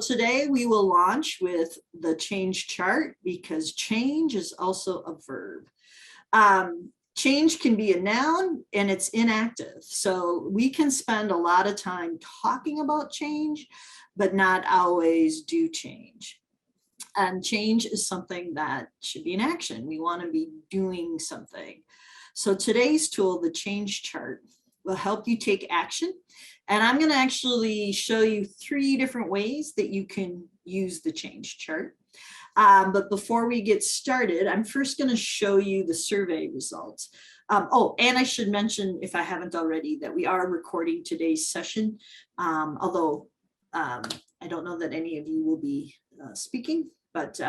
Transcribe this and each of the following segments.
Today we will launch with the change chart because change is also a verb. Change can be a noun and it's inactive. So we can spend a lot of time talking about change, but not always do change. And change is something that should be in action. We want to be doing something. So today's tool, the change chart, will help you take action. And I'm going to actually show you 3 different ways that you can use the change chart. But before we get started, I'm first going to show you the survey results. And I should mention, if I haven't already, that we are recording today's session, although I don't know that any of you will be speaking, but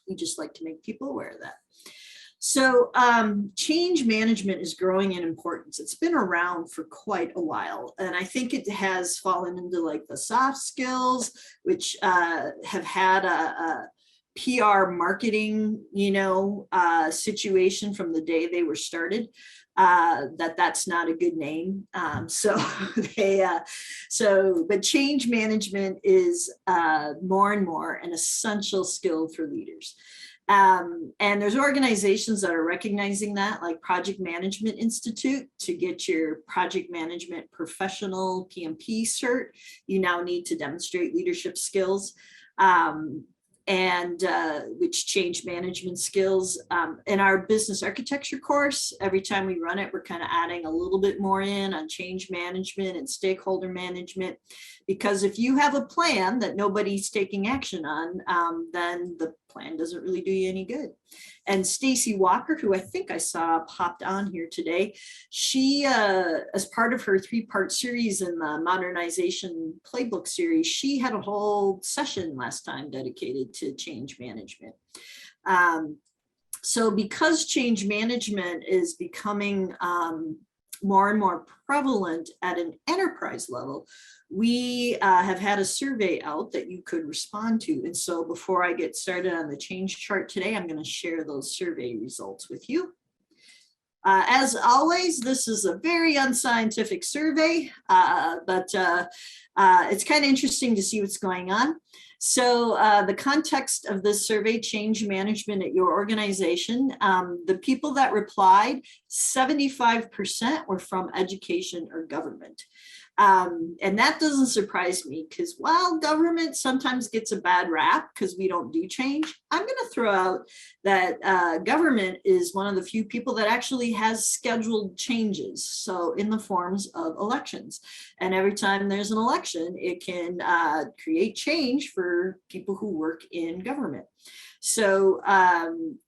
we just like to make people aware of that. So change management is growing in importance. It's been around for quite a while, and I think it has fallen into like the soft skills, which have had a PR marketing, situation from the day they were started. That's not a good name. But change management is more and more an essential skill for leaders. And there's organizations that are recognizing that, like Project Management Institute. To get your project management professional PMP cert, you now need to demonstrate leadership skills. Which change management skills. In our business architecture course, every time we run it, we're kind of adding a little bit more in on change management and stakeholder management, because if you have a plan that nobody's taking action on, then the plan doesn't really do you any good. And Stacy Walker, who I think I saw popped on here today, she, as part of her 3-part series in the modernization playbook series, she had a whole session last time dedicated to change management. So because change management is becoming more and more prevalent at an enterprise level, we have had a survey out that you could respond to. And so before I get started on the change chart today, I'm going to share those survey results with you. As always, this is a very unscientific survey, but it's kind of interesting to see what's going on. So the context of this survey, change management at your organization, the people that replied, 75% were from education or government. And that doesn't surprise me, because while government sometimes gets a bad rap because we don't do change, I'm going to throw out that government is one of the few people that actually has scheduled changes, so in the forms of elections. And every time there's an election, it can create change for people who work in government. So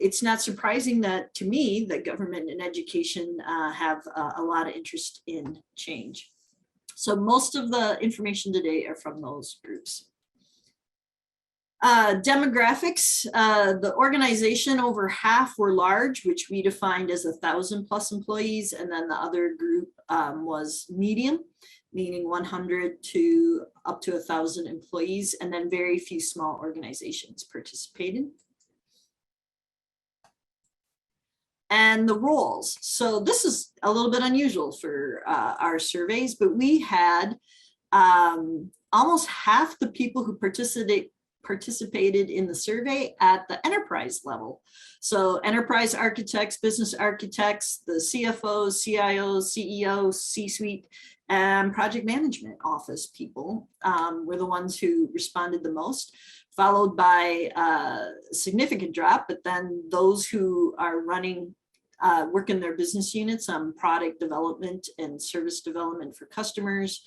it's not surprising that, to me, that government and education have a lot of interest in change. So most of the information today are from those groups. Demographics, the organization, over half were large, which we defined as 1,000+ employees. And then the other group was medium, meaning 100 to up to 1,000 employees. And then very few small organizations participated. And the roles. So this is a little bit unusual for our surveys, but we had almost half the people who participated in the survey at the enterprise level. So enterprise architects, business architects, the CFOs, CIOs, CEOs, C-suite, and project management office people were the ones who responded the most, followed by a significant drop, but then those who are running, work in their business units on product development and service development for customers,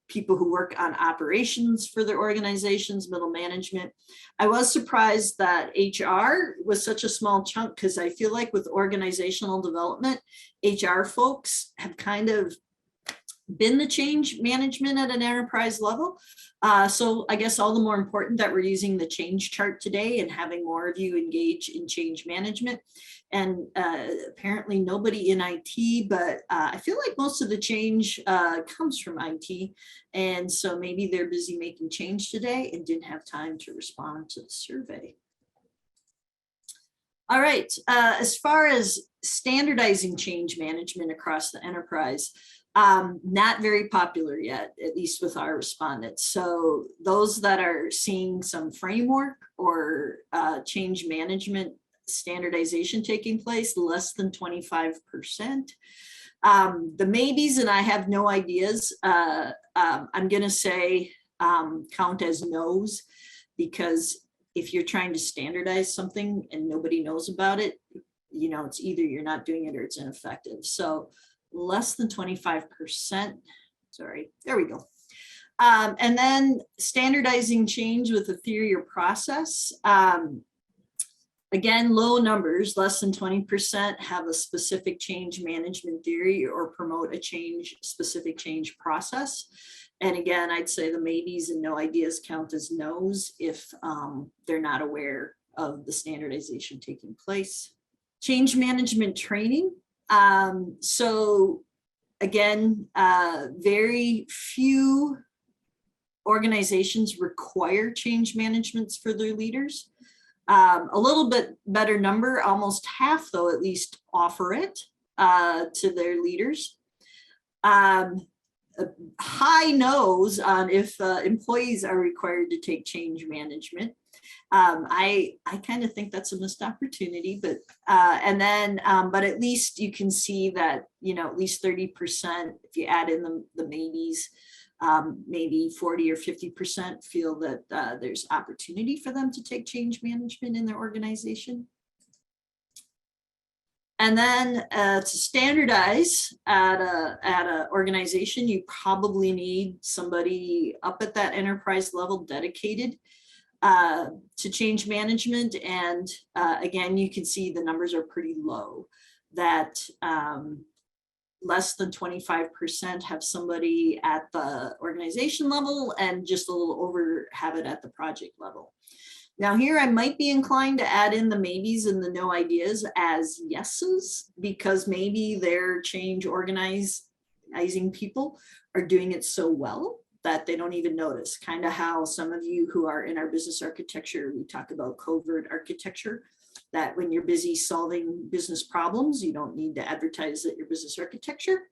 people who work on operations for their organizations, middle management. I was surprised that HR was such a small chunk, because I feel like with organizational development, HR folks have kind of been the change management at an enterprise level. So I guess all the more important that we're using the change chart today and having more of you engage in change management. And apparently nobody in IT, but I feel like most of the change comes from IT. And so maybe they're busy making change today and didn't have time to respond to the survey. All right, as far as standardizing change management across the enterprise, Not very popular yet, at least with our respondents. So those that are seeing some framework or change management standardization taking place, less than 25%. The maybes, and I have no ideas, I'm going to say count as no's, because if you're trying to standardize something and nobody knows about it, you know, it's either you're not doing it or it's ineffective. So less than 25%. Sorry, there we go. And then standardizing change with a theory or process. Again, low numbers, less than 20% have a specific change management theory or promote a specific change process. And again, I'd say the maybes and no ideas count as no's if they're not aware of the standardization taking place. Change management training. So again, very few organizations require change managements for their leaders. A little bit better number, almost half though, at least offer it to their leaders. High no's on if employees are required to take change management. I kind of think that's a missed opportunity, but but at least you can see that, you know, at least 30%, if you add in the maybes, maybe 40 or 50% feel that there's opportunity for them to take change management in their organization. And then to standardize at a organization, you probably need somebody up at that enterprise level dedicated to change management. And again, you can see the numbers are pretty low, that less than 25% have somebody at the organization level and just a little over have it at the project level. Now here I might be inclined to add in the maybes and the no ideas as yeses, because maybe their change organizing people are doing it so well that they don't even notice. Kind of how some of you who are in our business architecture, we talk about covert architecture, that when you're busy solving business problems, you don't need to advertise that you're business architecture.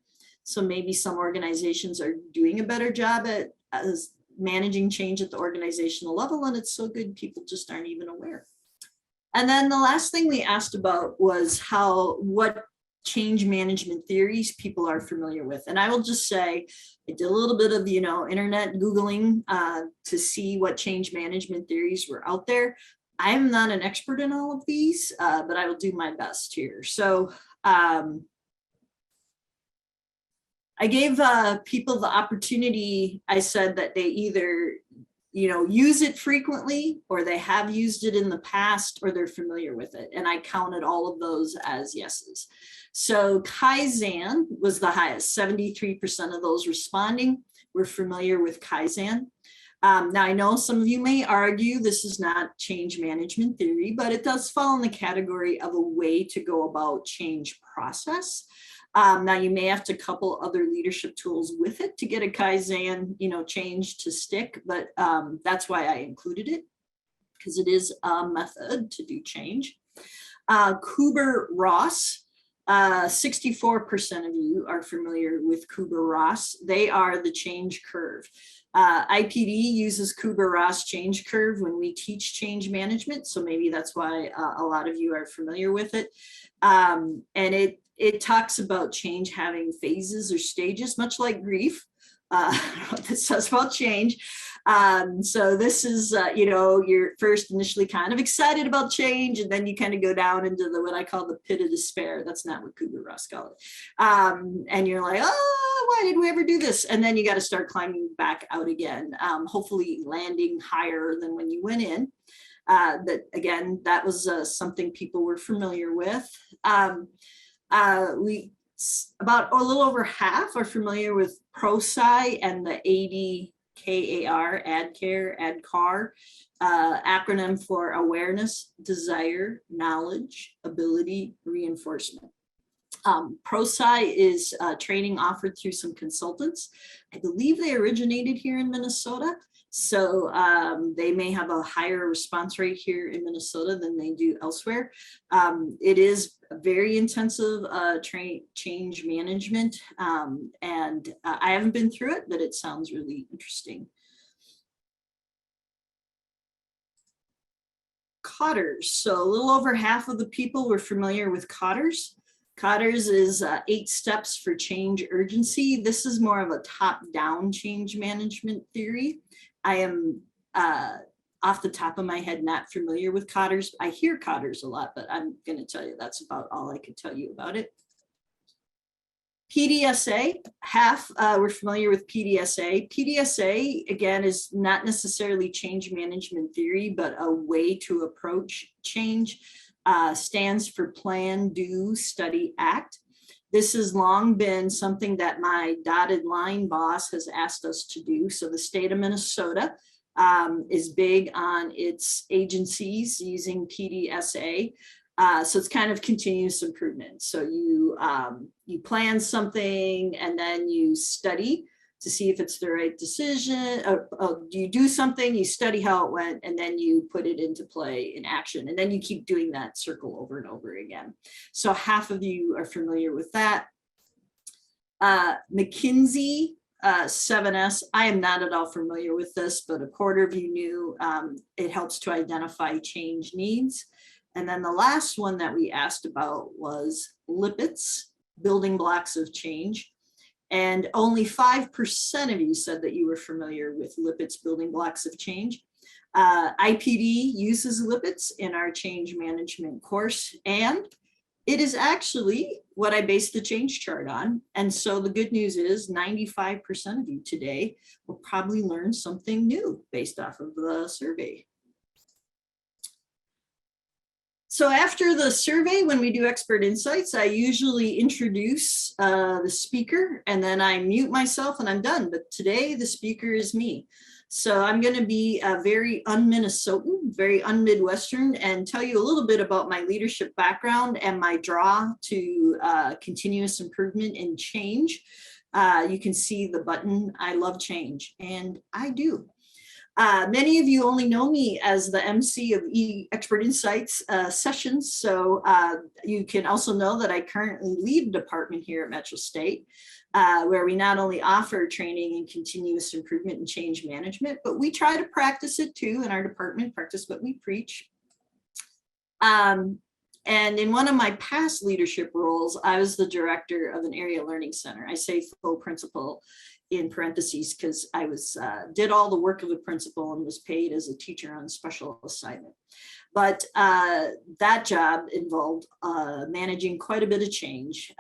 So maybe some organizations are doing a better job at managing change at the organizational level, and it's so good people just aren't even aware. And then the last thing we asked about was what change management theories people are familiar with. And I will just say, I did a little bit of, you know, internet Googling to see what change management theories were out there. I am not an expert in all of these, but I will do my best here. So I gave people the opportunity. I said that they either, you know, use it frequently, or they have used it in the past, or they're familiar with it. And I counted all of those as yeses. So Kaizen was the highest. 73% of those responding were familiar with Kaizen. Now, I know some of you may argue this is not change management theory, but it does fall in the category of a way to go about change process. Now, you may have to couple other leadership tools with it to get a Kaizen, you know, change to stick, but that's why I included it, because it is a method to do change. Kubler-Ross, 64% of you are familiar with Kubler-Ross. They are the change curve. IPD uses Kubler-Ross change curve when we teach change management, so maybe that's why a lot of you are familiar with it. And it talks about change having phases or stages, much like grief. I don't know what this says about change. So this is, you know, you're first initially kind of excited about change, and then you kind of go down into what I call the pit of despair. That's not what Kubler-Ross called it. And you're like, oh, why did we ever do this? And then you got to start climbing back out again, hopefully landing higher than when you went in. That again, that was something people were familiar with. About a little over half are familiar with ProSci and the ADKAR, ADCAR, acronym for awareness, desire, knowledge, ability, reinforcement. ProSci is training offered through some consultants. I believe they originated here in Minnesota, So they may have a higher response rate here in Minnesota than they do elsewhere. It is very intensive change management. And I haven't been through it, but it sounds really interesting. Cotters. So a little over half of the people were familiar with Cotters. Cotters is 8 steps for change urgency. This is more of a top-down change management theory. I am off the top of my head not familiar with Cotters. I hear Cotters a lot, but I'm going to tell you that's about all I could tell you about it. PDSA, half we're familiar with PDSA. PDSA, again, is not necessarily change management theory, but a way to approach change. Stands for Plan, Do, Study, Act. This has long been something that my dotted line boss has asked us to do. So the state of Minnesota is big on its agencies using PDSA. So it's kind of continuous improvement. So you plan something and then you study to see if it's the right decision. You do something, you study how it went, and then you put it into play in action. And then you keep doing that circle over and over again. So half of you are familiar with that. McKinsey 7S, I am not at all familiar with this, but a quarter of you knew. It helps to identify change needs. And then the last one that we asked about was Lippitt's, Building Blocks of Change. And only 5% of you said that you were familiar with Lippitt's Building Blocks of Change. IPD uses Lippitt's in our change management course, and it is actually what I based the change chart on. And so the good news is 95% of you today will probably learn something new based off of the survey. So after the survey, when we do expert insights, I usually introduce the speaker and then I mute myself and I'm done. But today the speaker is me. So I'm going to be very un-Minnesotan, very un-Midwestern, and tell you a little bit about my leadership background and my draw to continuous improvement and change. You can see the button, I love change, and I do. Many of you only know me as the MC of Expert Insights sessions, so you can also know that I currently lead a department here at Metro State, where we not only offer training in continuous improvement and change management, but we try to practice it too in our department, practice what we preach. And in one of my past leadership roles, I was the director of an area learning center. I say full principal in parentheses because I did all the work of the principal and was paid as a teacher on special assignment. But that job involved managing quite a bit of change.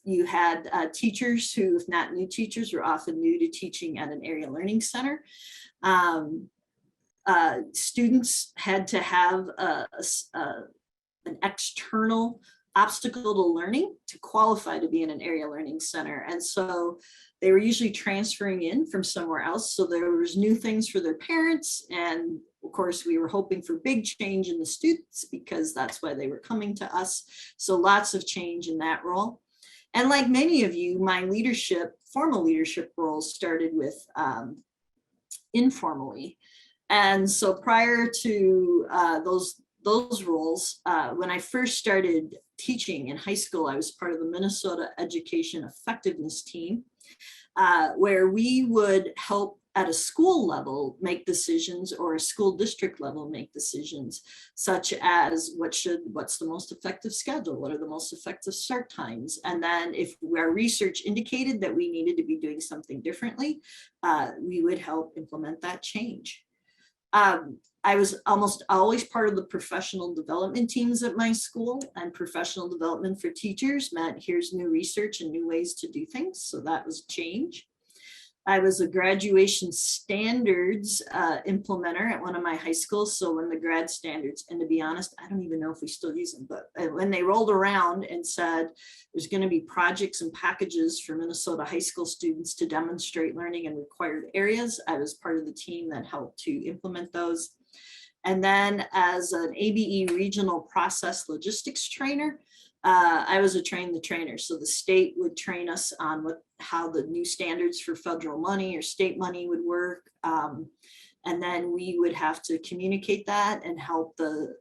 You had teachers who, if not new teachers, were often new to teaching at an area learning center. Students had to have an external obstacle to learning to qualify to be in an area learning center. And so they were usually transferring in from somewhere else. So there was new things for their parents. And of course, we were hoping for big change in the students because that's why they were coming to us. So lots of change in that role. And like many of you, my formal leadership roles started with informally. And so prior to those roles, when I first started teaching in high school, I was part of the Minnesota Education Effectiveness Team, where we would help at a school level make decisions, or a school district level make decisions, such as what's the most effective schedule, what are the most effective start times, and then if our research indicated that we needed to be doing something differently, we would help implement that change. I was almost always part of the professional development teams at my school, and professional development for teachers meant here's new research and new ways to do things. So that was change. I was a graduation standards implementer at one of my high schools. So when the grad standards, and to be honest, I don't even know if we still use them, but when they rolled around and said there's going to be projects and packages for Minnesota high school students to demonstrate learning in required areas, I was part of the team that helped to implement those. And then as an ABE regional process logistics trainer, I was a train the trainer. So the state would train us on how the new standards for federal money or state money would work. And then we would have to communicate that and help the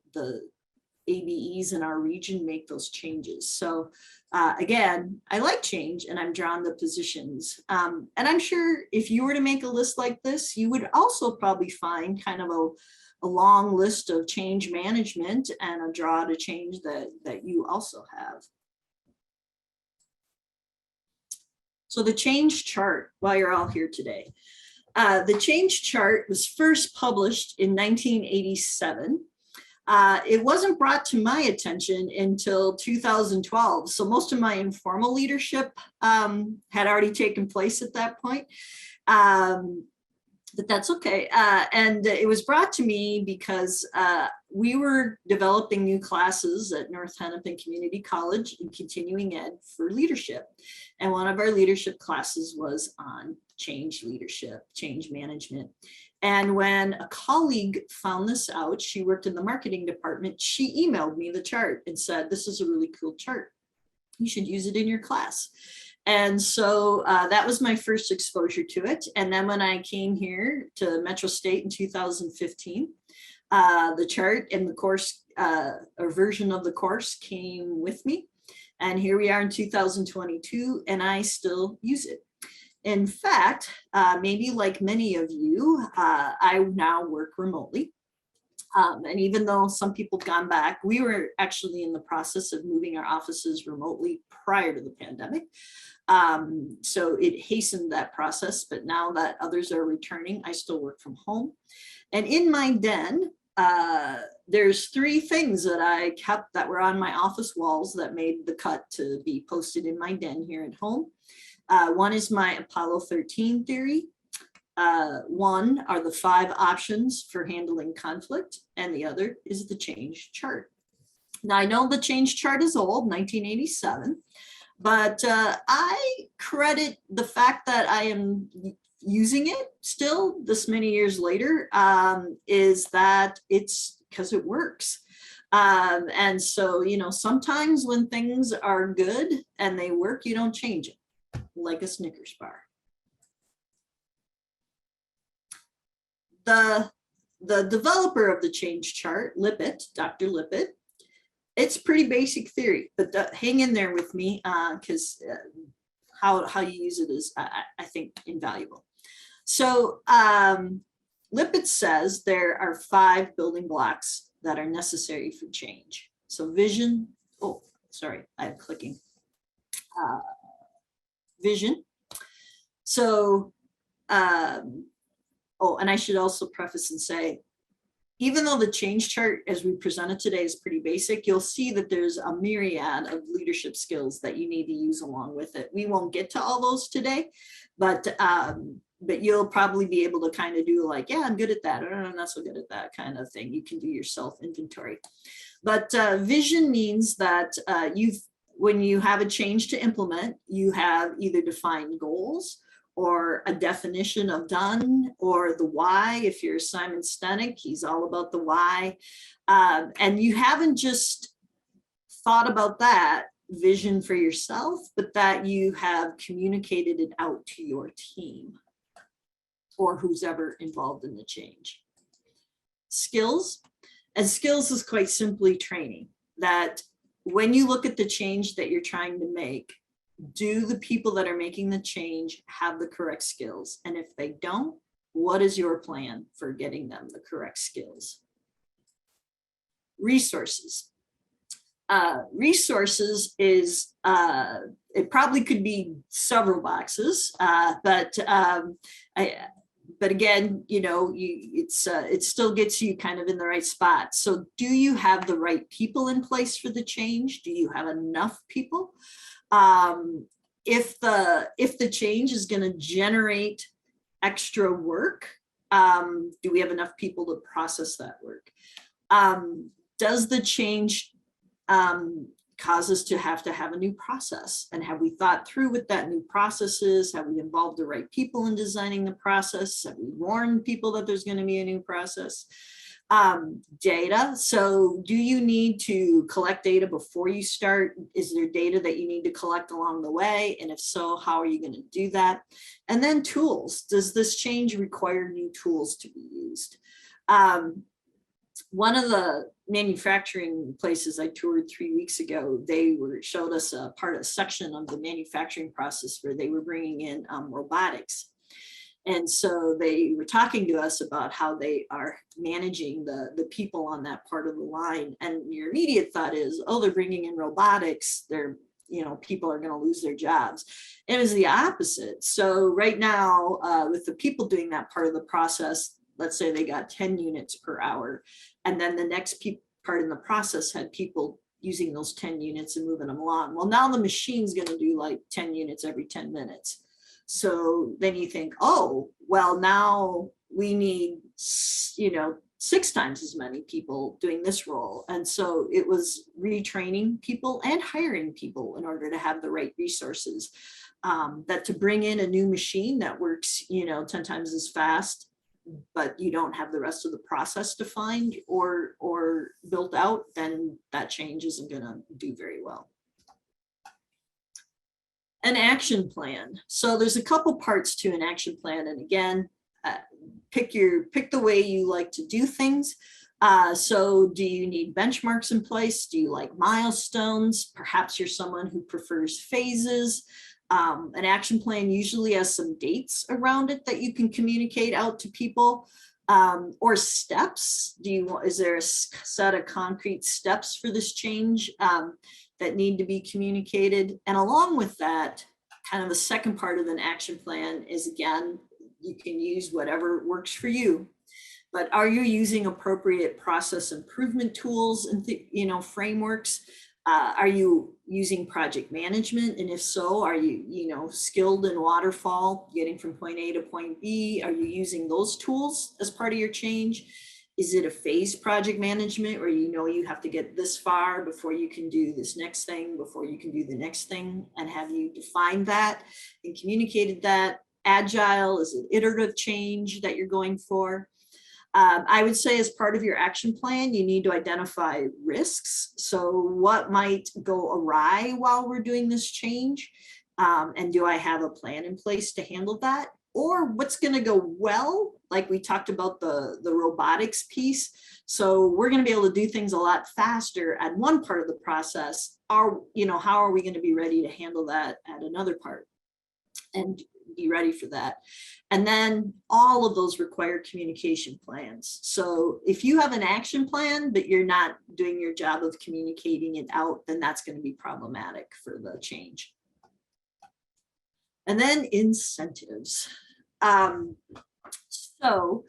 ABEs in our region make those changes. So again, I like change and I'm drawn to positions. And I'm sure if you were to make a list like this, you would also probably find kind of a long list of change management and a draw to change that you also have. So the change chart, while you're all here today. The change chart was first published in 1987. It wasn't brought to my attention until 2012. So most of my informal leadership had already taken place at that point. But that's okay. And it was brought to me because we were developing new classes at North Hennepin Community College in continuing ed for leadership. And one of our leadership classes was on change leadership, change management. And when a colleague found this out, she worked in the marketing department, she emailed me the chart and said, this is a really cool chart. You should use it in your class. And so that was my first exposure to it. And then when I came here to Metro State in 2015, the chart and the course, a version of the course came with me. And here we are in 2022, and I still use it. In fact, maybe like many of you, I now work remotely. And even though some people have gone back, we were actually in the process of moving our offices remotely prior to the pandemic. So it hastened that process, but now that others are returning, I still work from home. And in my den, there's 3 things that I kept that were on my office walls that made the cut to be posted in my den here at home. One is my Apollo 13 theory. One are the 5 options for handling conflict, and the other is the change chart. Now, I know the change chart is old, 1987, but I credit the fact that I am using it still this many years later is that it's because it works. And so, you know, sometimes when things are good and they work, you don't change it, like a Snickers bar. The developer of the change chart, Lippitt, Dr. Lippitt, it's pretty basic theory, but hang in there with me because how you use it is, I think, invaluable. So Lippitt says there are 5 building blocks that are necessary for change. So vision, oh, sorry, I'm clicking. Vision. So, oh, and I should also preface and say, even though the change chart as we presented today is pretty basic, you'll see that there's a myriad of leadership skills that you need to use along with it. We won't get to all those today, but you'll probably be able to kind of do like, yeah, I'm good at that, or I'm not so good at that kind of thing. You can do your self-inventory. But vision means that when you have a change to implement, you have either defined goals or a definition of done, or the why. If you're Simon Sinek, he's all about the why. And you haven't just thought about that vision for yourself, but that you have communicated it out to your team or who's ever involved in the change. Skills, and skills is quite simply training. That when you look at the change that you're trying to make, do the people that are making the change have the correct skills? And if they don't, what is your plan for getting them the correct skills? Resources. Resources is, it probably could be several boxes, but again, you know, it still gets you kind of in the right spot. So do you have the right people in place for the change? Do you have enough people? If the change is going to generate extra work, do we have enough people to process that work? Does the change cause us to have a new process? And have we thought through what that new process is? Have we involved the right people in designing the process? Have we warned people that there's going to be a new process? Data. So do you need to collect data before you start? Is there data that you need to collect along the way? And if so, how are you going to do that? And then tools. Does this change require new tools to be used? One of the manufacturing places I toured 3 weeks ago, they showed us a section of the manufacturing process where they were bringing in robotics. And so they were talking to us about how they are managing the people on that part of the line. And your immediate thought is, oh, they're bringing in robotics. People are going to lose their jobs. It was the opposite. So right now, with the people doing that part of the process, let's say they got 10 units per hour. And then the next part in the process had people using those 10 units and moving them along. Well, now the machine's going to do like 10 units every 10 minutes. So then you think, oh, well, now we need, 6 times as many people doing this role. And so it was retraining people and hiring people in order to have the right resources. That to bring in a new machine that works, 10 times as fast, but you don't have the rest of the process defined or built out, then that change isn't going to do very well. An action plan. So there's a couple parts to an action plan. And again, pick the way you like to do things. So do you need benchmarks in place? Do you like milestones? Perhaps you're someone who prefers phases. An action plan usually has some dates around it that you can communicate out to people, or steps. Is there a set of concrete steps for this change that need to be communicated? And along with that, kind of the second part of an action plan is, again, you can use whatever works for you, but are you using appropriate process improvement tools and frameworks? Are you using project management? And if so, are you, skilled in waterfall, getting from point A to point B? Are you using those tools as part of your change? Is it a phased project management where you have to get this far before you can do this next thing, before you can do the next thing? And have you defined that and communicated that? Agile, is it iterative change that you're going for? I would say as part of your action plan, you need to identify risks. So what might go awry while we're doing this change? And do I have a plan in place to handle that? Or what's going to go well, like we talked about the robotics piece. So we're going to be able to do things a lot faster at one part of the process. How are we going to be ready to handle that at another part? And be ready for that. And then all of those require communication plans. So if you have an action plan, but you're not doing your job of communicating it out, then that's going to be problematic for the change. And then incentives. So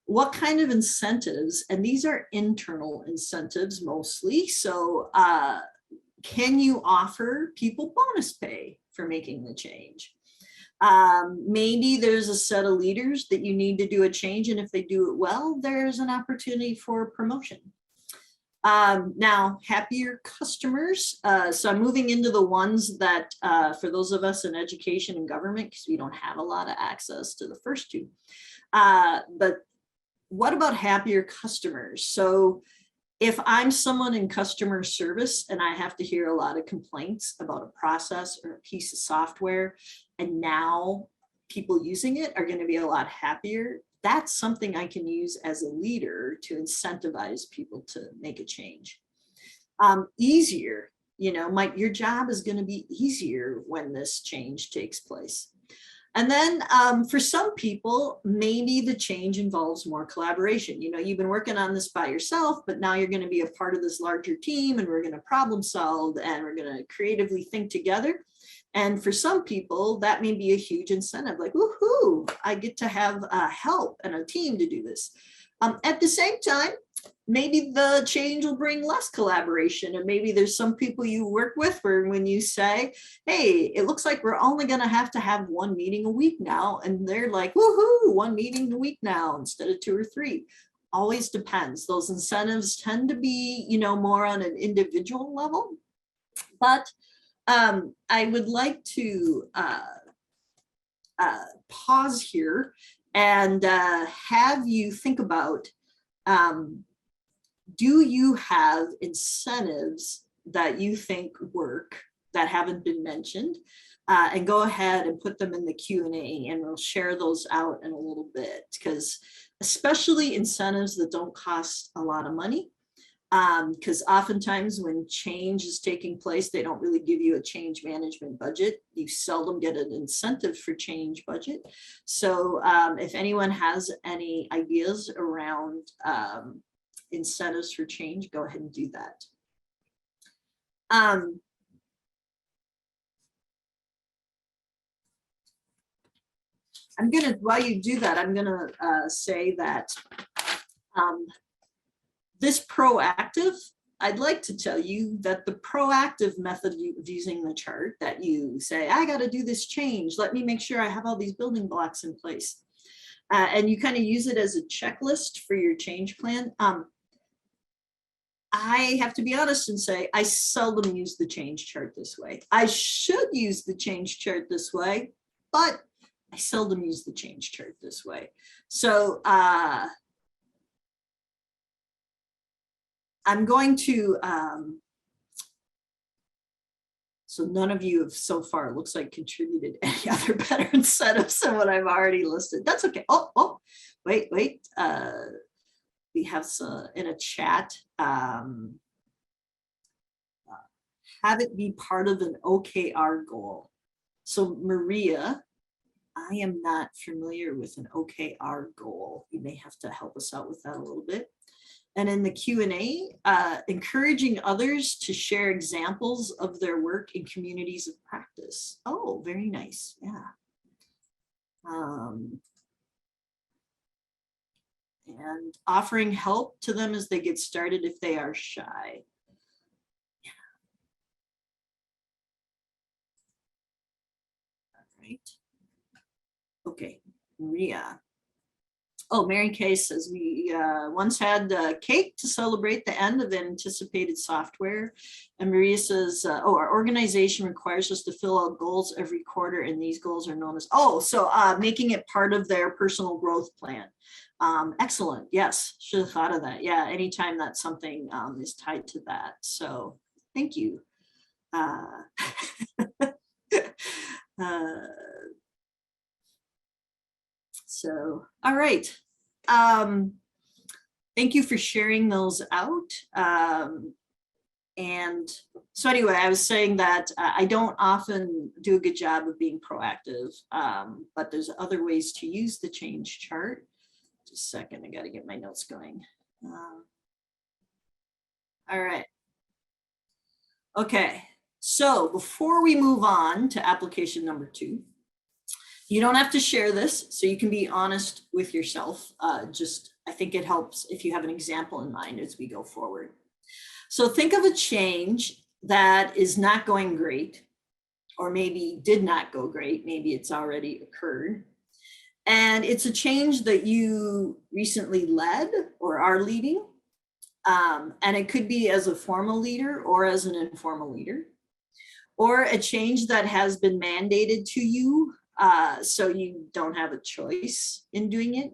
what kind of incentives? And these are internal incentives mostly. So can you offer people bonus pay for making the change? Maybe there's a set of leaders that you need to do a change, and if they do it well, there's an opportunity for promotion. Now, happier customers. So I'm moving into the ones that, for those of us in education and government, because we don't have a lot of access to the first two. But what about happier customers? So if I'm someone in customer service and I have to hear a lot of complaints about a process or a piece of software, and now people using it are going to be a lot happier, that's something I can use as a leader to incentivize people to make a change. Easier, your job is going to be easier when this change takes place. And then for some people, maybe the change involves more collaboration. You've been working on this by yourself, but now you're going to be a part of this larger team, and we're going to problem solve, and we're going to creatively think together. And for some people, that may be a huge incentive, like, woohoo, I get to have help and a team to do this. At the same time, maybe the change will bring less collaboration, and maybe there's some people you work with where when you say, hey, it looks like we're only going to have one meeting a week now, and they're like, woohoo, 1 meeting a week now instead of 2 or 3. Always depends. Those incentives tend to be, more on an individual level. But I would like to pause here and have you think about Do you have incentives that you think work that haven't been mentioned? And go ahead and put them in the Q&A, and we'll share those out in a little bit, because especially incentives that don't cost a lot of money, because oftentimes when change is taking place, they don't really give you a change management budget. You seldom get an incentive for change budget. So if anyone has any ideas around incentives for change, go ahead and do that. I'm gonna, while you do that, I'm gonna say that this proactive, I'd like to tell you that the proactive method of using the chart, that you say, I got to do this change, let me make sure I have all these building blocks in place. And you kind of use it as a checklist for your change plan. I have to be honest and say, I seldom use the change chart this way. I should use the change chart this way, but I seldom use the change chart this way. So I'm going to, so none of you have so far, looks like, contributed any other better incentives than what I've already listed. That's okay. Oh, wait. We have some in a chat. Have it be part of an OKR goal. So Maria, I am not familiar with an OKR goal. You may have to help us out with that a little bit. And in the Q&A, encouraging others to share examples of their work in communities of practice. Oh, very nice. Yeah. And offering help to them as they get started if they are shy. Yeah. All right. Okay, Maria. Oh, Mary Kay says, we once had cake to celebrate the end of anticipated software. And Maria says, oh, our organization requires us to fill out goals every quarter, and these goals are known as, oh, so making it part of their personal growth plan. Excellent. Yes, should have thought of that. Yeah, anytime that something is tied to that. So thank you. So, all right. Thank you for sharing those out. And so anyway, I was saying that I don't often do a good job of being proactive, but there's other ways to use the change chart. Just a second, I got to get my notes going. All right. Okay, so before we move on to application number 2, you don't have to share this, so you can be honest with yourself. Just, I think it helps if you have an example in mind as we go forward. So think of a change that is not going great, or maybe did not go great, maybe it's already occurred. And it's a change that you recently led or are leading. And it could be as a formal leader or as an informal leader, or a change that has been mandated to you, so you don't have a choice in doing it.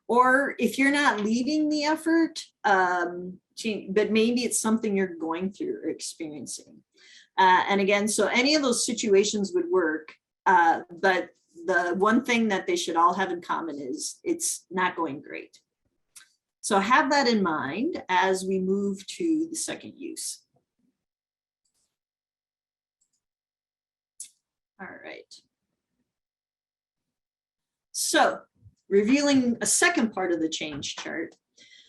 Or if you're not leading the effort, but maybe it's something you're going through or experiencing. And again, so any of those situations would work, but the one thing that they should all have in common is it's not going great. So have that in mind as we move to the second use. All right. So revealing a second part of the change chart.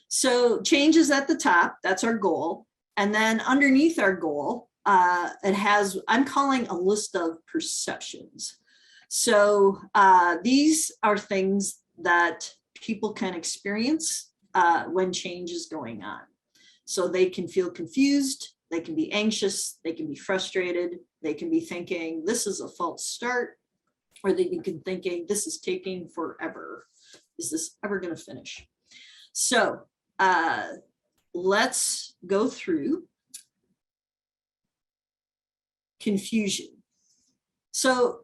So change is at the top, that's our goal. And then underneath our goal, it has, I'm calling a list of perceptions. So these are things that people can experience when change is going on. So they can feel confused, they can be anxious, they can be frustrated, they can be thinking this is a false start, or they can be thinking this is taking forever. Is this ever going to finish? So let's go through confusion. So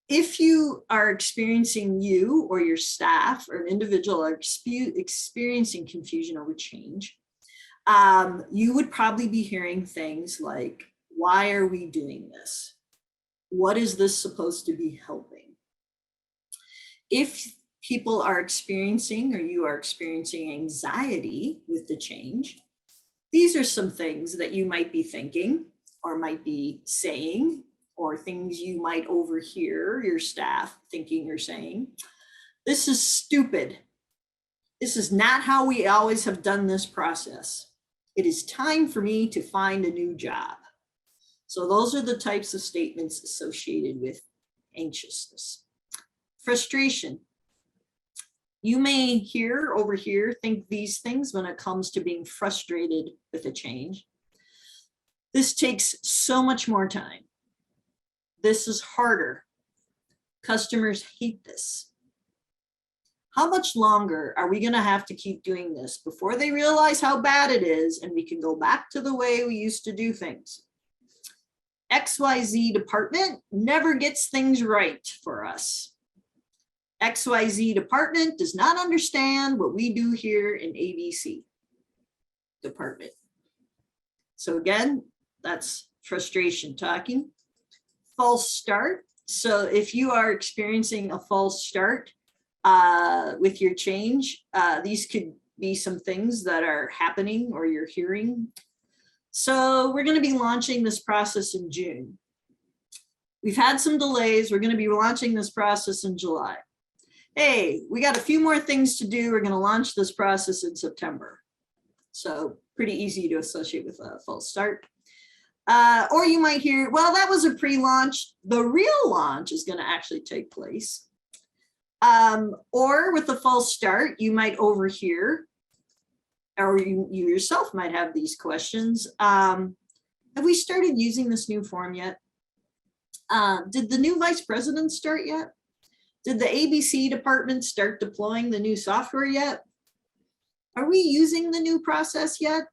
if you are experiencing, you or your staff or an individual are experiencing confusion over change, you would probably be hearing things like, why are we doing this? What is this supposed to be helping? If people are experiencing, or you are experiencing, anxiety with the change, these are some things that you might be thinking or might be saying, or things you might overhear your staff thinking or saying. This is stupid. This is not how we always have done this process. It is time for me to find a new job. So those are the types of statements associated with anxiousness. Frustration. You may overhear, think these things when it comes to being frustrated with a change. This takes so much more time. This is harder. Customers hate this. How much longer are we going to have to keep doing this before they realize how bad it is and we can go back to the way we used to do things? XYZ department never gets things right for us. XYZ department does not understand what we do here in ABC department. So again, that's frustration talking. False start. So if you are experiencing a false start with your change, these could be some things that are happening or you're hearing. So we're going to be launching this process in June. We've had some delays. We're going to be launching this process in July. Hey, we got a few more things to do. We're going to launch this process in September. So pretty easy to associate with a false start. Or you might hear, well, that was a pre-launch. The real launch is going to actually take place. Or with a false start, you might overhear, or you yourself might have these questions. Have we started using this new form yet? Did the new vice president start yet? Did the ABC department start deploying the new software yet? Are we using the new process yet?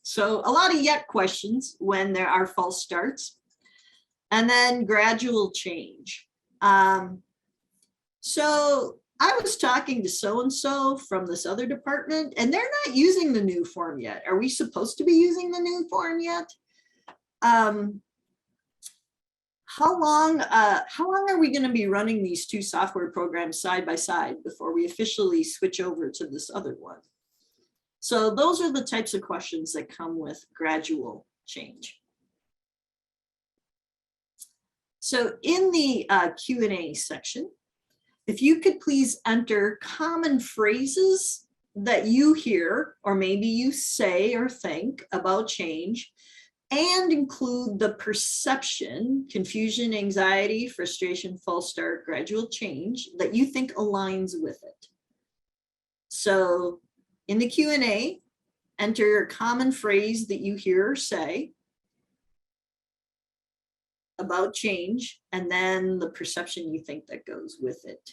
So a lot of yet questions when there are false starts. And then gradual change. So I was talking to so-and-so from this other department, and they're not using the new form yet. Are we supposed to be using the new form yet? How long are we going to be running these two software programs side by side before we officially switch over to this other one? So those are the types of questions that come with gradual change. So in the Q&A section, if you could please enter common phrases that you hear, or maybe you say or think about change, and include the perception, confusion, anxiety, frustration, false start, gradual change that you think aligns with it. So in the Q&A, enter a common phrase that you hear or say about change, and then the perception you think that goes with it.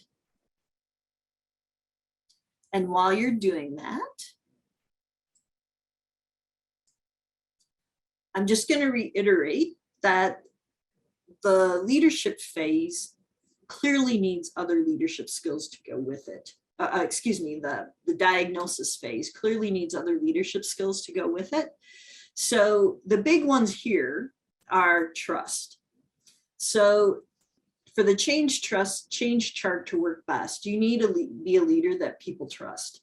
And while you're doing that, I'm just going to reiterate that the leadership phase clearly needs other leadership skills to go with it. The diagnosis phase clearly needs other leadership skills to go with it. So the big ones here are trust. So for the change chart to work best, you need to be a leader that people trust.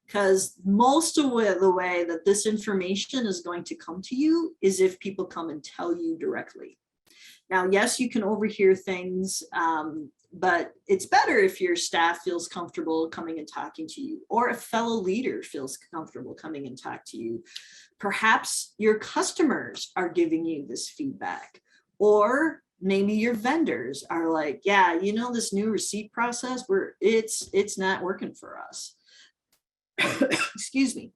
Because most of the way that this information is going to come to you is if people come and tell you directly. Now, yes, you can overhear things, but it's better if your staff feels comfortable coming and talking to you, or a fellow leader feels comfortable coming and talk to you. Perhaps your customers are giving you this feedback, or maybe your vendors are like, yeah, you know, this new receipt process, it's not working for us. Excuse me.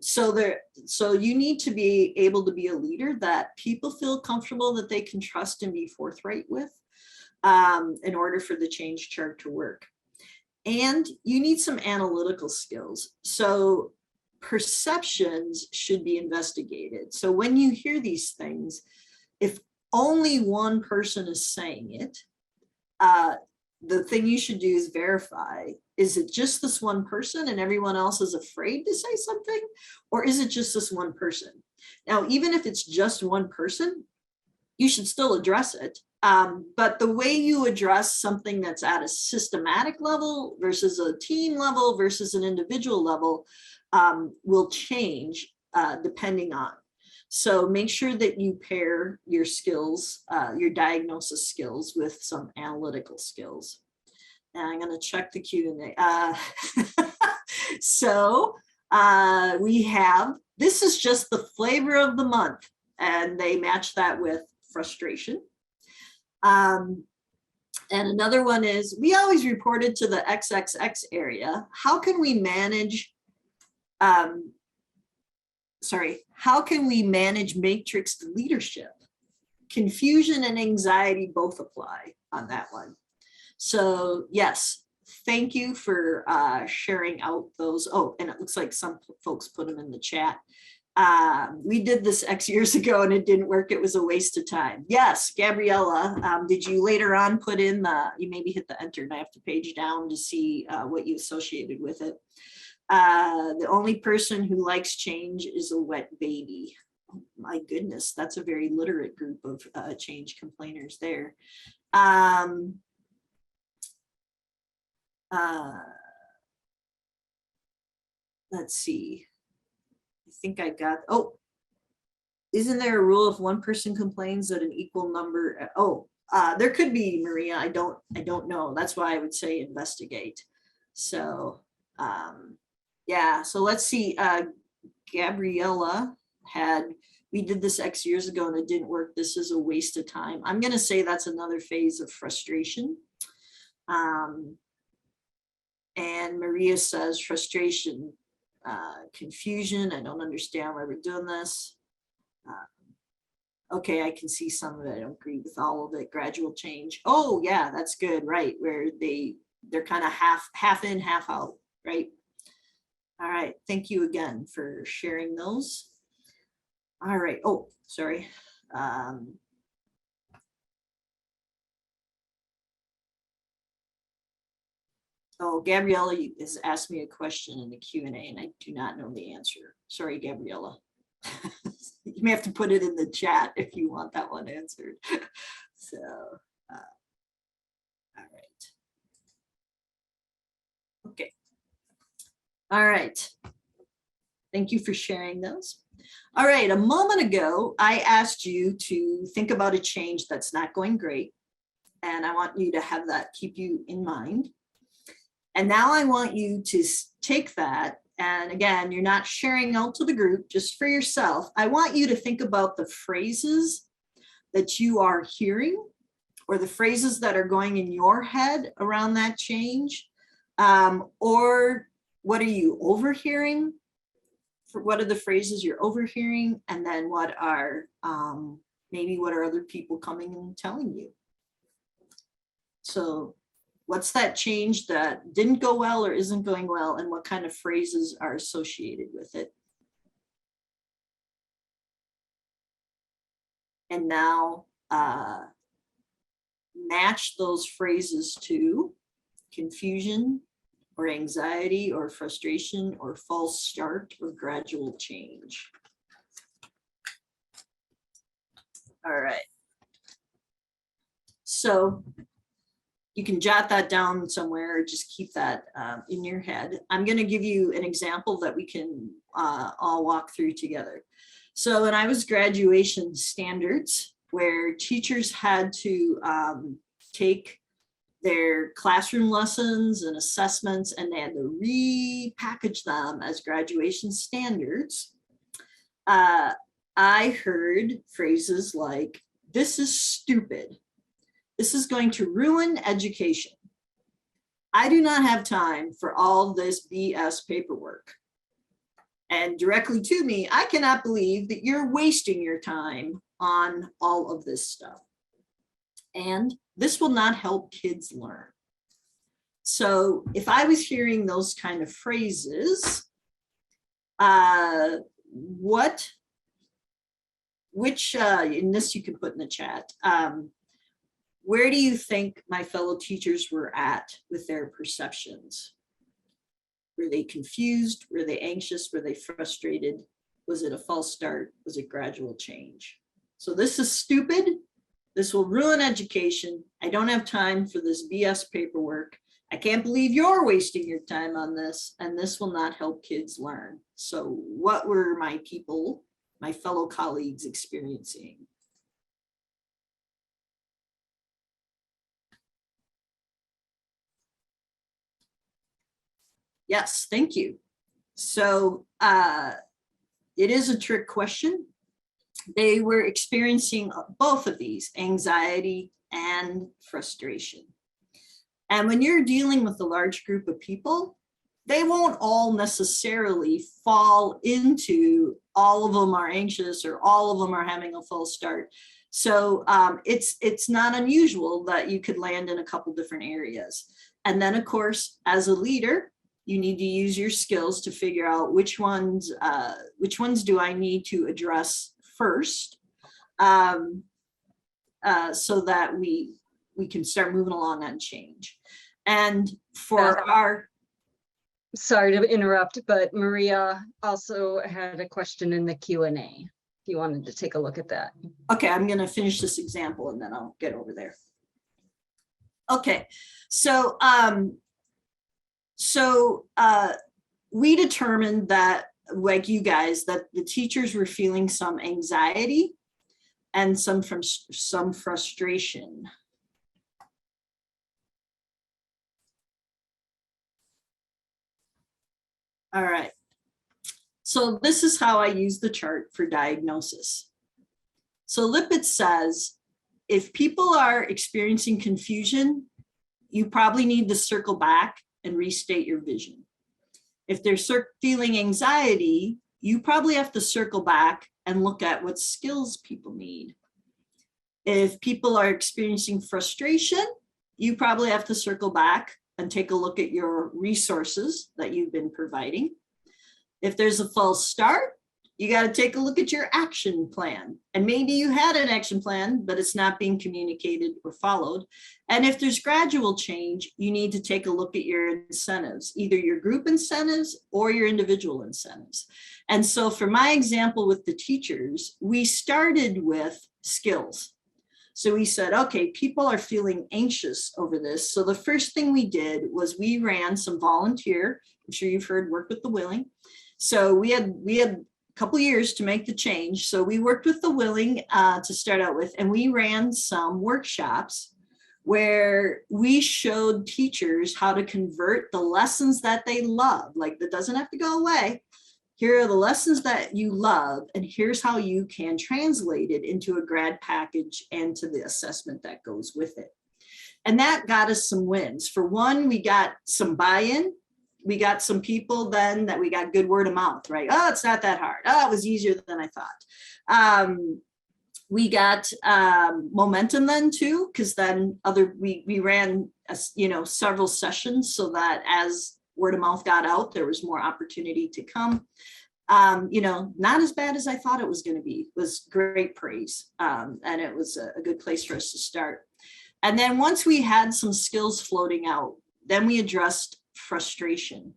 So you need to be able to be a leader that people feel comfortable that they can trust and be forthright with in order for the change chart to work. And you need some analytical skills. So perceptions should be investigated. So when you hear these things, if only one person is saying it, the thing you should do is verify, is it just this one person and everyone else is afraid to say something? Or is it just this one person? Now, even if it's just one person, you should still address it. But the way you address something that's at a systematic level versus a team level versus an individual level will change depending on. So make sure that you pair your skills, your diagnosis skills with some analytical skills. And I'm going to check the Q&A. So we have, this is just the flavor of the month, and they match that with frustration. And another one is, we always reported to the XXX area. How can we manage, how can we manage matrix leadership? Confusion and anxiety both apply on that one. So yes, thank you for sharing out those. Oh, and it looks like some folks put them in the chat. We did this X years ago and it didn't work. It was a waste of time. Yes, Gabriella, did you later on put in the, you maybe hit the enter and I have to page down to see what you associated with it. The only person who likes change is a wet baby. Oh, my goodness, that's a very literate group of change complainers there. Let's see. I think I got, oh, isn't there a rule if one person complains that an equal number, there could be, Maria, I don't know. That's why I would say investigate. So yeah, so let's see, Gabriella had, we did this X years ago and it didn't work. This is a waste of time. I'm gonna say that's another phase of frustration. And Maria says frustration, confusion. I don't understand why we're doing this. Okay, I can see some of it. I don't agree with all of it. Gradual change. Oh yeah, that's good, right? Where they're kind of half in, half out, right? All right, thank you again for sharing those. All right, oh, sorry. Oh, Gabriella has asked me a question in the Q&A and I do not know the answer. Sorry, Gabriella. You may have to put it in the chat if you want that one answered. So, all right. Okay. All right. Thank you for sharing those. All right, a moment ago, I asked you to think about a change that's not going great. And I want you to have that keep you in mind. And now I want you to take that, and again, you're not sharing out to the group, just for yourself. I want you to think about the phrases that you are hearing or the phrases that are going in your head around that change. Or what are you overhearing? What are the phrases you're overhearing? And then what are, maybe what are other people coming and telling you? So what's that change that didn't go well or isn't going well, and what kind of phrases are associated with it? And now match those phrases to confusion or anxiety or frustration or false start or gradual change. All right. So you can jot that down somewhere or just keep that in your head. I'm going to give you an example that we can all walk through together. So when I was graduation standards, where teachers had to take their classroom lessons and assessments and they had to repackage them as graduation standards, I heard phrases like, "This is stupid. This is going to ruin education. I do not have time for all this BS paperwork." And directly to me, "I cannot believe that you're wasting your time on all of this stuff. And this will not help kids learn." So if I was hearing those kind of phrases, what in this you can put in the chat, where do you think my fellow teachers were at with their perceptions? Were they confused? Were they anxious? Were they frustrated? Was it a false start? Was it gradual change? So this is stupid. This will ruin education. I don't have time for this BS paperwork. I can't believe you're wasting your time on this, and this will not help kids learn. So what were my people, my fellow colleagues experiencing? Yes, thank you. So it is a trick question. They were experiencing both of these, anxiety and frustration. And when you're dealing with a large group of people, they won't all necessarily fall into all of them are anxious or all of them are having a false start. So it's not unusual that you could land in a couple different areas. And then, of course, as a leader, you need to use your skills to figure out which ones do I need to address first, so that we can start moving along on change. And for our... Sorry to interrupt, but Maria also had a question in the Q&A. If you wanted to take a look at that. Okay, I'm going to finish this example and then I'll get over there. Okay, so we determined that, like you guys, that the teachers were feeling some anxiety and some frustration. All right. So this is how I use the chart for diagnosis. So Lippitt says, if people are experiencing confusion, you probably need to circle back and restate your vision. If they're feeling anxiety, you probably have to circle back and look at what skills people need. If people are experiencing frustration, you probably have to circle back and take a look at your resources that you've been providing. If there's a false start, you got to take a look at your action plan. And maybe you had an action plan, but it's not being communicated or followed. And if there's gradual change, you need to take a look at your incentives, either your group incentives or your individual incentives. And so for my example with the teachers, we started with skills. So we said, okay, people are feeling anxious over this. So the first thing we did was we ran some volunteer, I'm sure you've heard work with the willing. So we had a couple years to make the change. So we worked with the willing to start out with, and we ran some workshops where we showed teachers how to convert the lessons that they love, like that doesn't have to go away. Here are the lessons that you love, and here's how you can translate it into a grad package and to the assessment that goes with it. And that got us some wins. For one, we got some buy-in. We got some people then that we got good word of mouth, right? Oh, it's not that hard. Oh, it was easier than I thought. We got momentum then too, because then we ran several sessions so that as word of mouth got out, there was more opportunity to come. Not as bad as I thought it was going to be. It was great praise, and it was a good place for us to start. And then once we had some skills floating out, then we addressed frustration.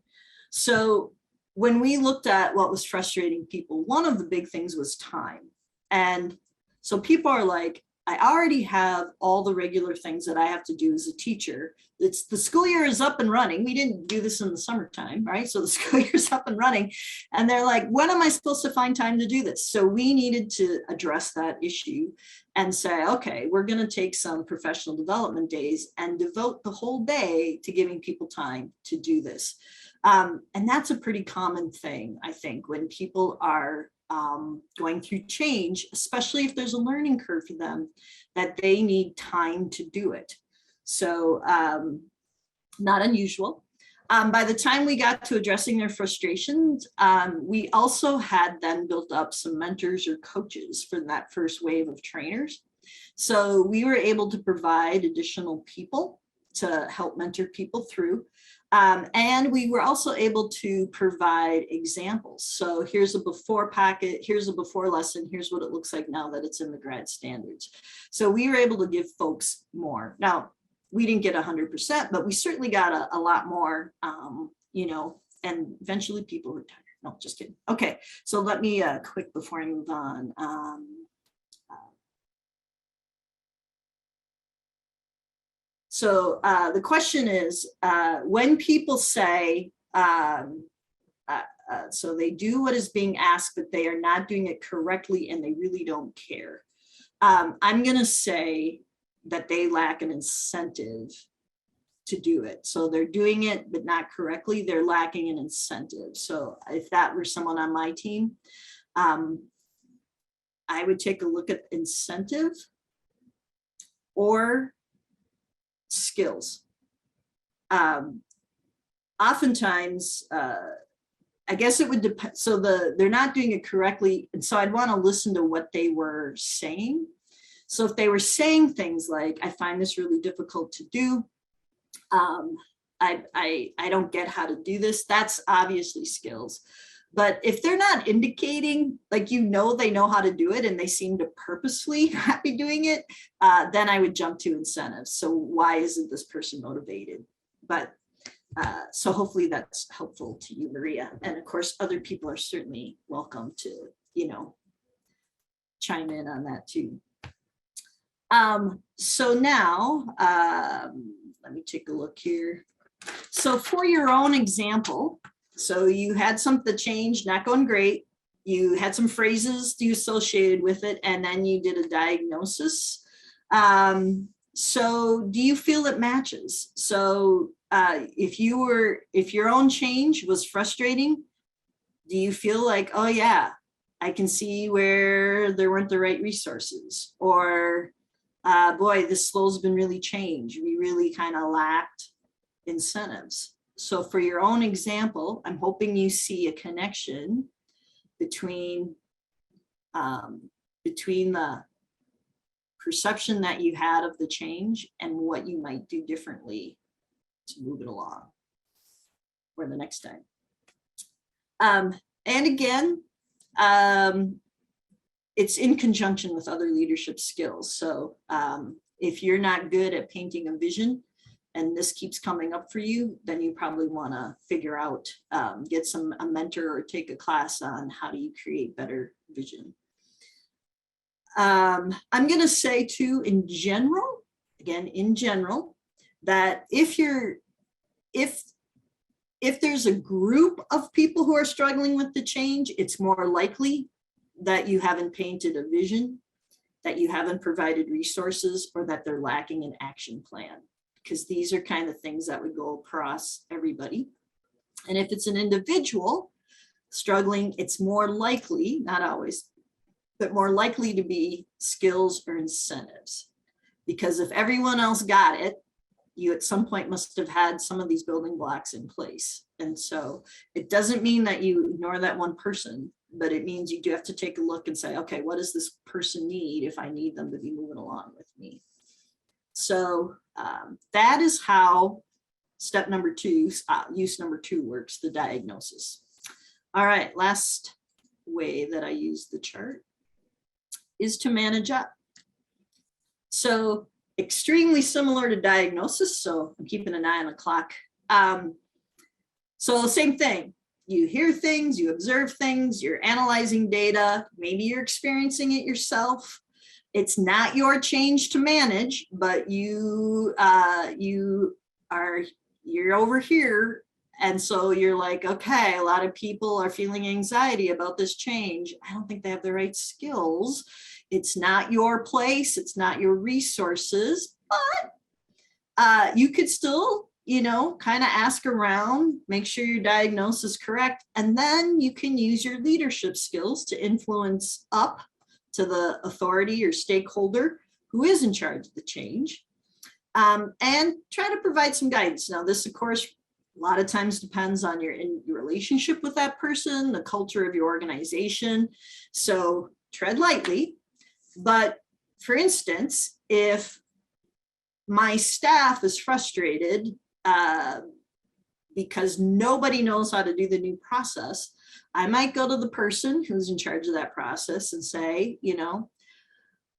So when we looked at what was frustrating people, one of the big things was time. And so people are like, I already have all the regular things that I have to do as a teacher. The school year is up and running. We didn't do this in the summertime, right? So the school year is up and running. And they're like, when am I supposed to find time to do this? So we needed to address that issue and say, okay, we're going to take some professional development days and devote the whole day to giving people time to do this. And that's a pretty common thing, I think, when people are going through change, especially if there's a learning curve for them, that they need time to do it. So not unusual. By the time we got to addressing their frustrations, we also had then built up some mentors or coaches for that first wave of trainers. So we were able to provide additional people to help mentor people through. And we were also able to provide examples. So here's a before packet, here's a before lesson, here's what it looks like now that it's in the grad standards. So we were able to give folks more. Now, we didn't get 100%, but we certainly got a lot more, you know, and eventually people retired. No, just kidding. Okay, so let me quick before I move on. So the question is, when people say, so they do what is being asked, but they are not doing it correctly and they really don't care. I'm going to say that they lack an incentive to do it. So they're doing it, but not correctly. They're lacking an incentive. So if that were someone on my team, I would take a look at incentive or skills. Oftentimes, I guess it would depend. So they're not doing it correctly. And so I'd want to listen to what they were saying. So if they were saying things like, I find this really difficult to do. I don't get how to do this. That's obviously skills. But if they're not indicating, like, you know, they know how to do it and they seem to purposefully not be doing it, then I would jump to incentives. So why isn't this person motivated? But so hopefully that's helpful to you, Maria. And of course, other people are certainly welcome to, you know, chime in on that too. So now, let me take a look here. So for your own example, so you had something change, not going great. You had some phrases you associated with it, and then you did a diagnosis. So do you feel it matches? So if your own change was frustrating, do you feel like, oh yeah, I can see where there weren't the right resources? Or boy, this flow's been really changed. We really kind of lacked incentives. So for your own example, I'm hoping you see a connection between the perception that you had of the change and what you might do differently to move it along for the next time. And again, it's in conjunction with other leadership skills. So if you're not good at painting a vision and this keeps coming up for you, then you probably want to figure out, get a mentor or take a class on how do you create better vision. I'm going to say too, in general, that if there's a group of people who are struggling with the change, it's more likely that you haven't painted a vision, that you haven't provided resources, or that they're lacking an action plan, because these are kind of things that would go across everybody. And if it's an individual struggling, it's more likely, not always, but more likely to be skills or incentives. Because if everyone else got it, you at some point must have had some of these building blocks in place. And so it doesn't mean that you ignore that one person, but it means you do have to take a look and say, okay, what does this person need if I need them to be moving along with me? So that is how step number two, use number 2 works, the diagnosis. All right, last way that I use the chart is to manage up. So extremely similar to diagnosis. So I'm keeping an eye on the clock. So same thing. You hear things, you observe things, you're analyzing data, maybe you're experiencing it yourself. It's not your change to manage, but you're over here. And so you're like, okay, a lot of people are feeling anxiety about this change. I don't think they have the right skills. It's not your place. It's not your resources, but you could still, you know, kind of ask around, make sure your diagnosis is correct. And then you can use your leadership skills to influence up to the authority or stakeholder who is in charge of the change, and try to provide some guidance. Now, this, of course, a lot of times depends on your relationship with that person, the culture of your organization. So tread lightly. But for instance, if my staff is frustrated because nobody knows how to do the new process, I might go to the person who's in charge of that process and say, you know,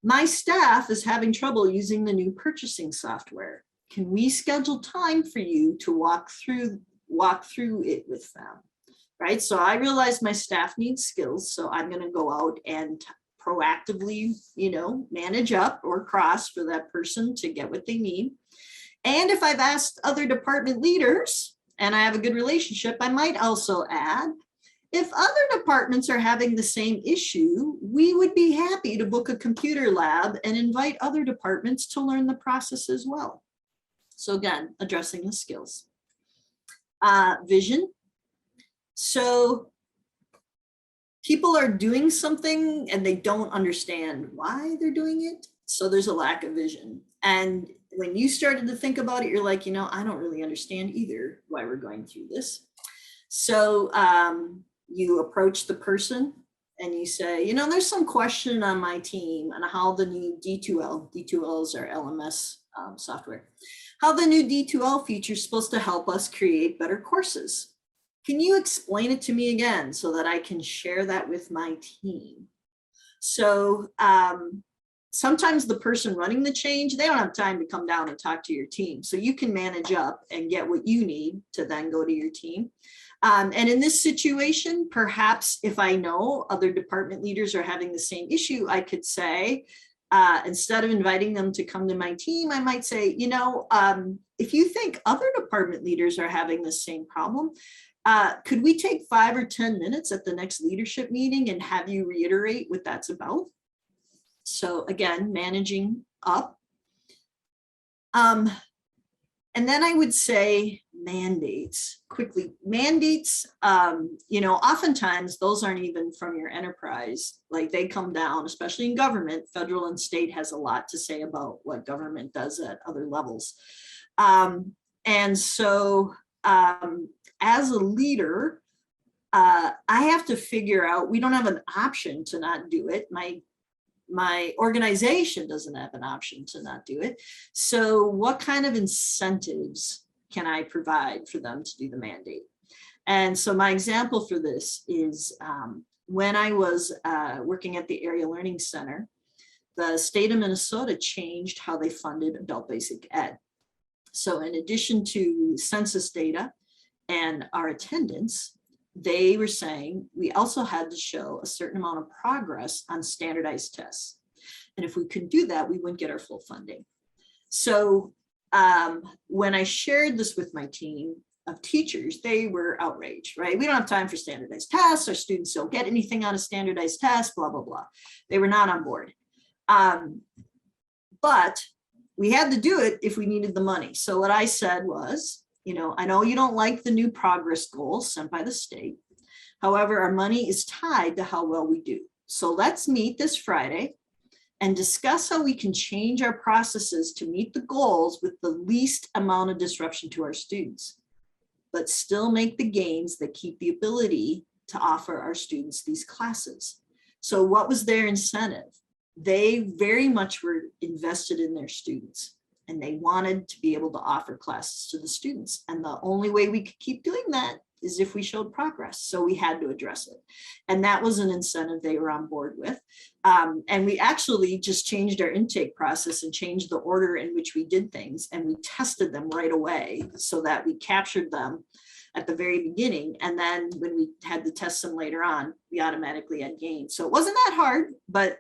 my staff is having trouble using the new purchasing software. Can we schedule time for you to walk through it with them? Right. So I realize my staff needs skills. So I'm going to go out and proactively, you know, manage up or cross for that person to get what they need. And if I've asked other department leaders and I have a good relationship, I might also add, if other departments are having the same issue, we would be happy to book a computer lab and invite other departments to learn the process as well. So again, addressing the skills. Vision. So people are doing something and they don't understand why they're doing it. So there's a lack of vision. And when you started to think about it, you're like, you know, I don't really understand either why we're going through this. So you approach the person and you say, you know, there's some question on my team on how the new D2L is our LMS software, how the new D2L feature is supposed to help us create better courses. Can you explain it to me again so that I can share that with my team? So sometimes the person running the change, they don't have time to come down and talk to your team. So you can manage up and get what you need to then go to your team. And in this situation, perhaps if I know other department leaders are having the same issue, I could say, instead of inviting them to come to my team, I might say, you know, if you think other department leaders are having the same problem, could we take 5 or 10 minutes at the next leadership meeting and have you reiterate what that's about? So again, managing up. And then I would say mandates quickly. Mandates, you know, oftentimes those aren't even from your enterprise. Like they come down, especially in government. Federal and state has a lot to say about what government does at other levels. And so as a leader, I have to figure out, we don't have an option to not do it. My organization doesn't have an option to not do it. So what kind of incentives can I provide for them to do the mandate? And so my example for this is when I was working at the Area Learning Center, the state of Minnesota changed how they funded adult basic ed. So in addition to census data and our attendance, they were saying we also had to show a certain amount of progress on standardized tests. And if we couldn't do that, we wouldn't get our full funding. So when I shared this with my team of teachers, they were outraged, right? We don't have time for standardized tests. Our students don't get anything on a standardized test, blah, blah, blah. They were not on board. But we had to do it if we needed the money. So what I said was, you know, I know you don't like the new progress goals sent by the state. However, our money is tied to how well we do. So let's meet this Friday and discuss how we can change our processes to meet the goals with the least amount of disruption to our students, but still make the gains that keep the ability to offer our students these classes. So what was their incentive? They very much were invested in their students. And they wanted to be able to offer classes to the students. And the only way we could keep doing that is if we showed progress. So we had to address it. And that was an incentive they were on board with. And we actually just changed our intake process and changed the order in which we did things. And we tested them right away so that we captured them at the very beginning. And then when we had to test them later on, we automatically had gains. So it wasn't that hard, but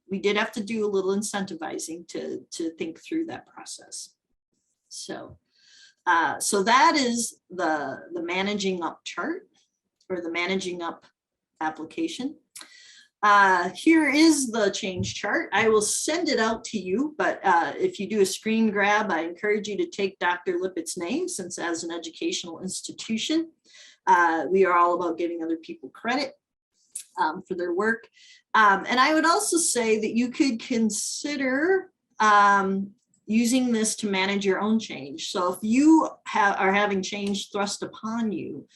we did have to do a little incentivizing to think through that process. So, so that is the managing up chart or the managing up application. Here is the change chart. I will send it out to you, but if you do a screen grab, I encourage you to take Dr. Lippett's name, since as an educational institution, we are all about giving other people credit for their work. And I would also say that you could consider using this to manage your own change. So if you are having change thrust upon you,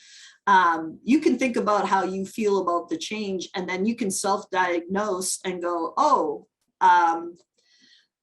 you can think about how you feel about the change, and then you can self-diagnose and go, oh,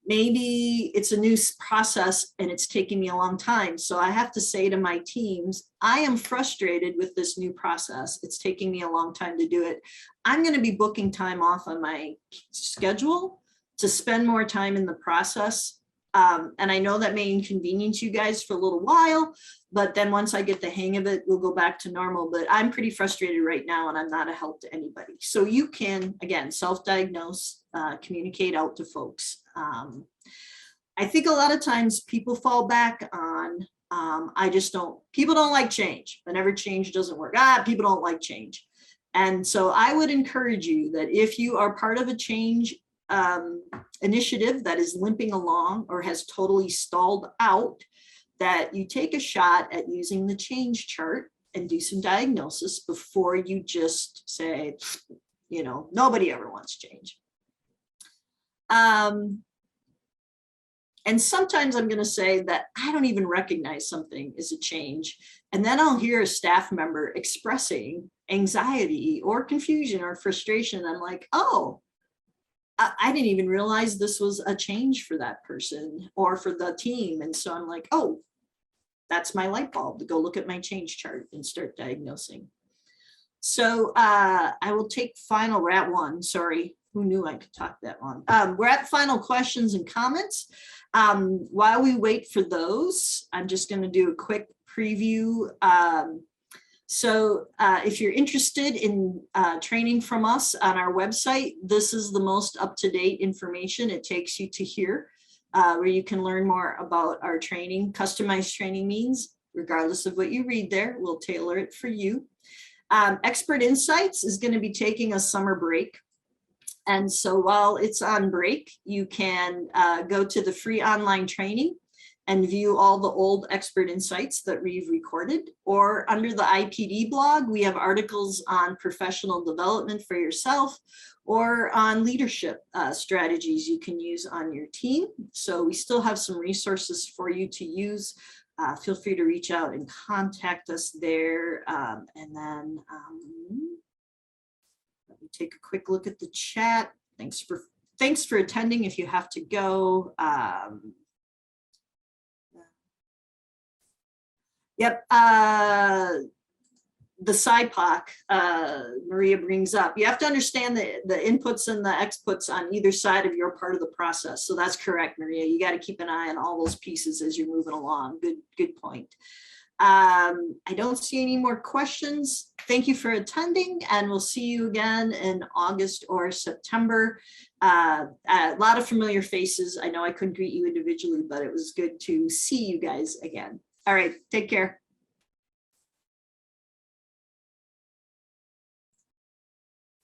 maybe it's a new process and it's taking me a long time. So I have to say to my teams, I am frustrated with this new process. It's taking me a long time to do it. I'm going to be booking time off on my schedule to spend more time in the process. And I know that may inconvenience you guys for a little while, but then once I get the hang of it, we'll go back to normal. But I'm pretty frustrated right now and I'm not a help to anybody. So you can, again, self-diagnose, communicate out to folks. I think a lot of times people fall back on, people don't like change. Whenever change doesn't work, people don't like change. And so I would encourage you that if you are part of a change initiative that is limping along or has totally stalled out, that you take a shot at using the change chart and do some diagnosis before you just say, nobody ever wants change. And sometimes I'm going to say that I don't even recognize something as a change. And then I'll hear a staff member expressing anxiety or confusion or frustration. I'm like, oh, I didn't even realize this was a change for that person or for the team. And so I'm like, oh, that's my light bulb to go look at my change chart and start diagnosing. So I will take we're at one, sorry. Who knew I could talk that long? We're at final questions and comments. While we wait for those, I'm just going to do a quick preview. So if you're interested in training from us on our website, this is the most up-to-date information. It takes you to here where you can learn more about our training. Customized training means, regardless of what you read there, we'll tailor it for you. Expert Insights is going to be taking a summer break. And so while it's on break, you can go to the free online training and view all the old Expert Insights that we've recorded. Or under the IPD blog, we have articles on professional development for yourself or on leadership strategies you can use on your team. So we still have some resources for you to use. Feel free to reach out and contact us there. And then let me take a quick look at the chat. Thanks for attending if you have to go. Yep, the SIPOC Maria brings up. You have to understand the inputs and the outputs on either side of your part of the process. So that's correct, Maria. You got to keep an eye on all those pieces as you're moving along. Good point. I don't see any more questions. Thank you for attending, and we'll see you again in August or September. A lot of familiar faces. I know I couldn't greet you individually, but it was good to see you guys again. All right, take care.